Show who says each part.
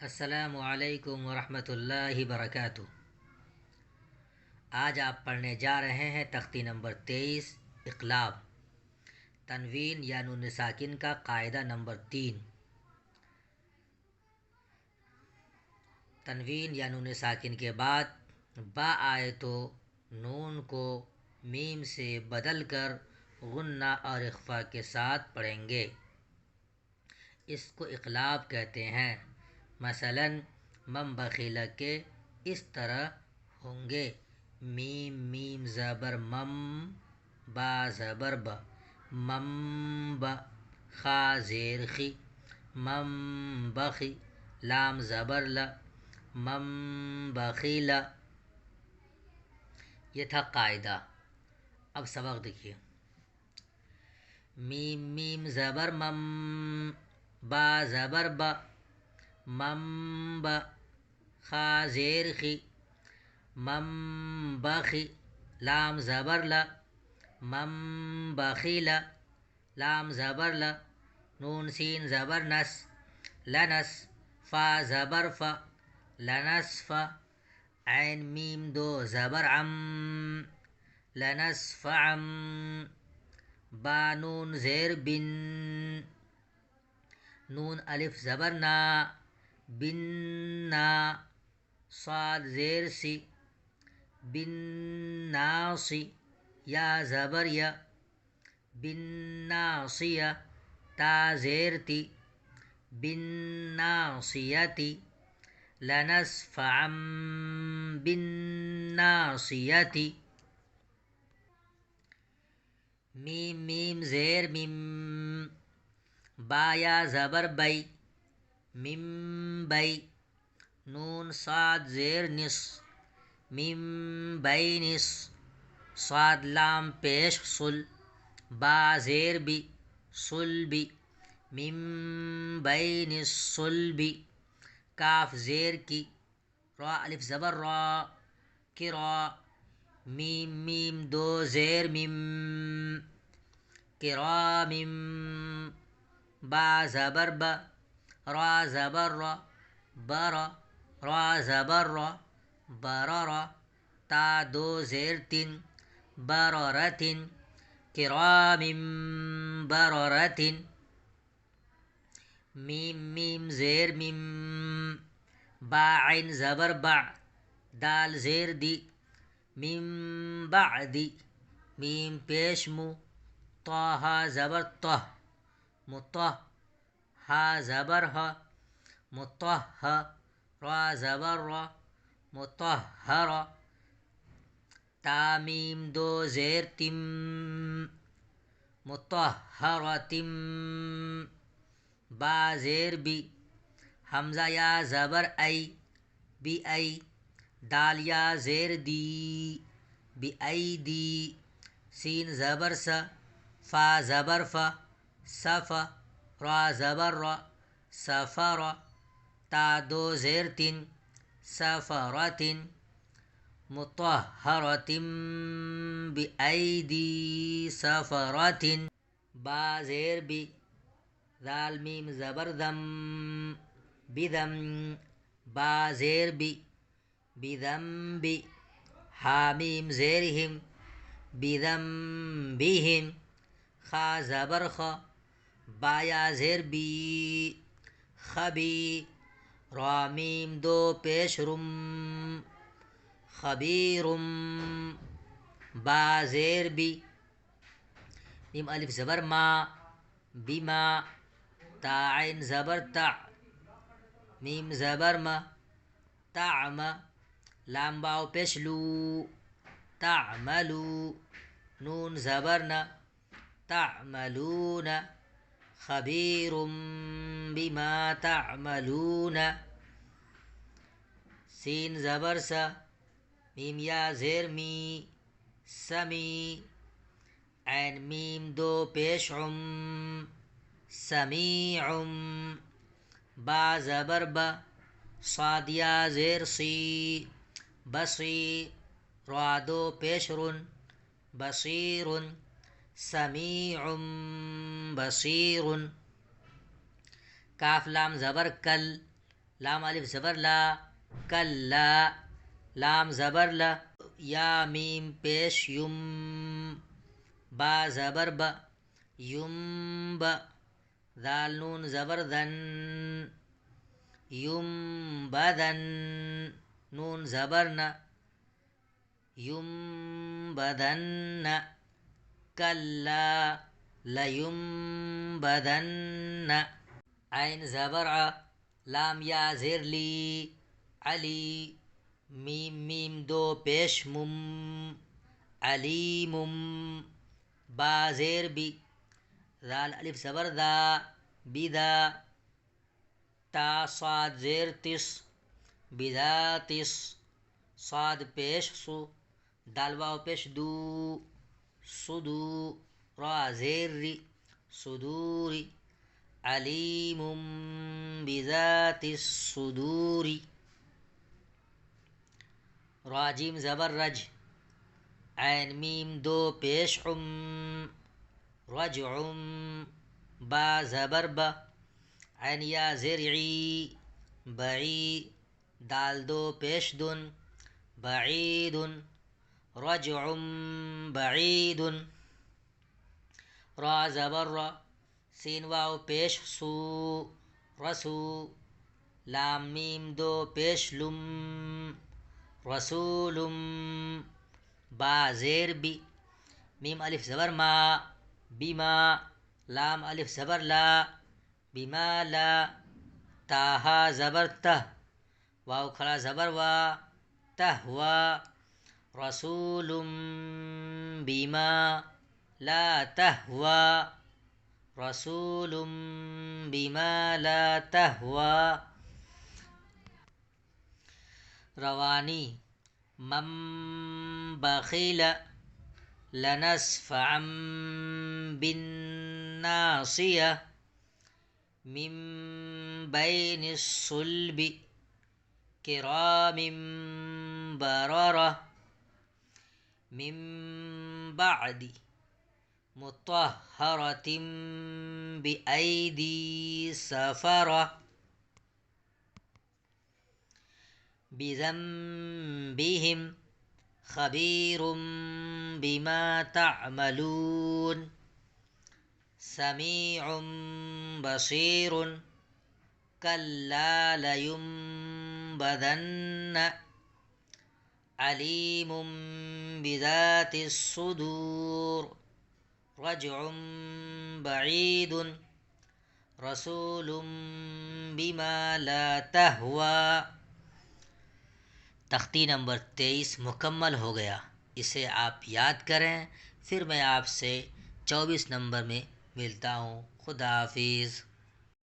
Speaker 1: السلام علیکم ورحمۃ اللہ وبرکاتہ۔ آج آپ پڑھنے جا رہے ہیں تختی نمبر 23 اقلاب، تنوین یا نون ساکن کا قاعدہ نمبر 3۔ تنوین یا نون ساکن کے بعد با آئے تو نون کو میم سے بدل کر غنہ اور اخفا کے ساتھ پڑھیں گے، اس کو اقلاب کہتے ہیں۔ مثلاً من بخیل کے اس طرح ہوں گے: میم میم زبر مم، با زبر با، مم با، خا زیر خی، مم بخی، لام زبر لا، مم بخیلا۔ یہ تھا قاعدہ۔ اب سبق دیکھیے۔ میم میم زبر مم، با زبر با، مم با، خا زیر خی، مم بخی، لام زبر لا، مم بخیلا، لام زبر لا، نون سین زبر نس، لنس، فا زبر فا، لنسفا، عین میم دو زبر عم، لنسفعم، با نون زیر بن، نون الف زبر نا، بن نا، صاد زیر سی، بن ناصی، یا زبر یا، بن ناصیہ، تا زیر تی، بن ناصیتی، لنسفعم بن ناصیتی۔ میم میم زیر میم، با یا زبر بی، میم بی، نون صاد زیر نس، میم بی نس، صاد لام پیش صل، با زیر بی، صل بی، میم بین الصلبی، کاف زیر کی، را الف زبر را، کرا، میم میم دو زیر میم، کرام، با زبر با، را زبر را، برا، را زبر را، بررا، تا دو زیر تن، بررتن، کرام بررتن۔ میم میم زیر میم، با عین زبر با، دال زیر دی، میم بعدی، میم پیش مو، طه زبر طه، مطه، ہا زبر ہا، مطہ، را زبر را، مطہرا، تا میم دو زیر تم، مطہرتم، با زیر بی، حمزہ یا زبر ای، بی ای، دال یا زیر دی، بی ای دی، سین زبر سا، فا زبر فا، صفا، را زبر را، سفرا، تا دو زیر تن، سفرتن، مطہرتم بی ایدی سفرتن، با زیر بی، ذال میم زبر ذم، بذم، با زیر بی، بذنب، ہا میم زیر ہم، بذنبہم، خا زبر خا، با یا زیر بی، خبی، را میم دو پیش رم، خبیرم، با زیر بی، میم الف زبر ما، بما، تا عین زبر تا، میم زبر ما، تعما، لام باو پیش لو، تعملو، نون زبر نا، تعملون، خبیر بما تعملون، سین زبر سا، میم یا زیر می، سمی، عین میم دو پیش عم، سمیعم، با زبر با، صاد یا زیر سی، بصی، را دو پیش رن، بصیر، سمیع بصیر، کاف لام زبر کل، لام الف زبر لا، کلا، لام زبر لا، یا میم پیش یم، با زبر با، یم با، ذال نون زبر ذن، یم بدن، نون زبر نا، یم بدن، کلا لیم بدن، عین زبر ع، لام یا زیر لی، علی، میم میم دو پیش مم، علیم، با زیر بی، ذال الف زبر ذا، بذا، تا صاد زیر تس، بذاتس، صاد پیش سو، دال واو پیش دو، صدو، را زیر ری، صدوری، علیم بذات الصدور، را جیم زبر رج، عین میم دو پیش عم، رجعم، با زبر با، عین یا زرعی، بعی، دال دو پیش دن، بعید، رجع بعید، را زبر را، سین واو پیش سو، رسو، لام میم دو پیش لم، رسولم، با زیر بی، میم الف زبر ما، بما، لام الف زبر لا، بما لا، تاہا زبر تہ، واو کھڑا زبر وا، تہوا، رسول بما لا تہوا، رسول بما لا تہوا، روانی، من بخیل لنسفعا بالناصیہ، من بین الصلب کرام بررہ، من بعد مطہرۃ بأیدی سفرہ، بذنبہم خبیر بما تعملون، سمیع بصیر، کلا لینبذن، علیم بذات الصدور، رجع بعید، رسول بما لا تہوا۔ تختی نمبر 23 مکمل ہو گیا، اسے آپ یاد کریں، پھر میں آپ سے 24 نمبر میں ملتا ہوں۔ خدا حافظ۔